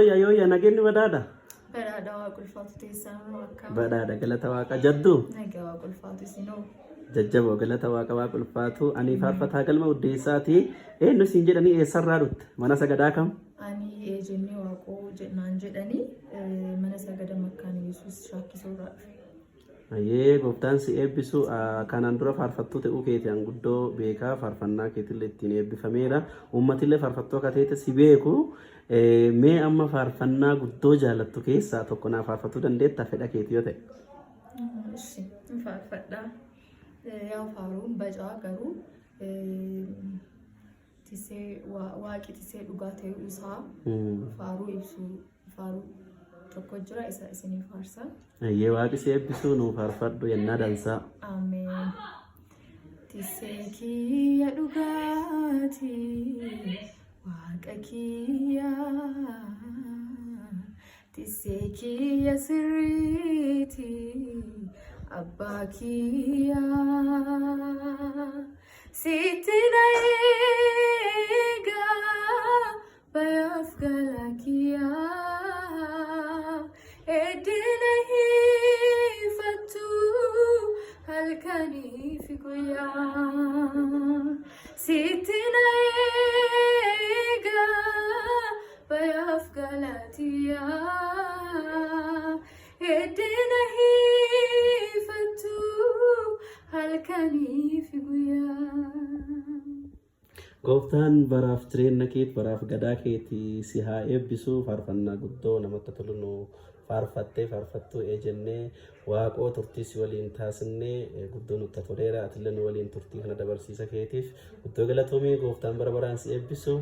Yoya nageenni badhaadha. Badhaadha waa qulfaatu teessan akka. Badhaadha galata waaqa jaddu. Nagaa waa qulfaatu isinoo. Jajjaboo galata waaqa waa qulfaatu ani faarfataa galma uddeessaati. Eenyu siin jedhanii eessarraa dhutte mana sagadaa kam? Ani ejennee waaqoo jedhaan jedhanii mana sagada makkaan Yesuus shaakkisoorraa dhufe. Ayyee gooftaan si eebbisu kanaan dura faarfattuu ta'uu keetii guddoo beekaa faarfannaa keetillee ittiin eebbifameera. Uummatillee faarfattuu akka ta'e si beeku. Mee amma faarfannaa guddoo jaalattu keessaa tokko naaf faarfattuu dandeetta fedha keetii yoo ta'e. Ishi faarfadhaa. Yaa faaruun bacaa garuu tisee waaqi tisee dhugaa ta'uu isaa faaruu ibsu faaruu tokko jira isa isinii faarsa. Ayyee waaqi si eebbisuu nuuf faarfadhu yennaa dansaa. Ameen. Tisee kiyya dhugaati waaqa kiyya tisee kiyya sirriiti abbaa kiyya sitti na eega bayaaf gala kiyya. Edina hifatu halkani figuya sitina ega bayaf galatia edina hifatu halkani figuya. Gooftaan baraaf jireenya keetii baraaf gadaa keetii si haa eebbisu faarfannaa guddoo namatti tolu nu faarfattuu ejennee waaqoo turtii si waliin taasisnee guddoo nutti toleera atillee nu waliin turtii kana dabarsiisa keetiif guddoo galatoomii gooftaan bara baraan si eebbisu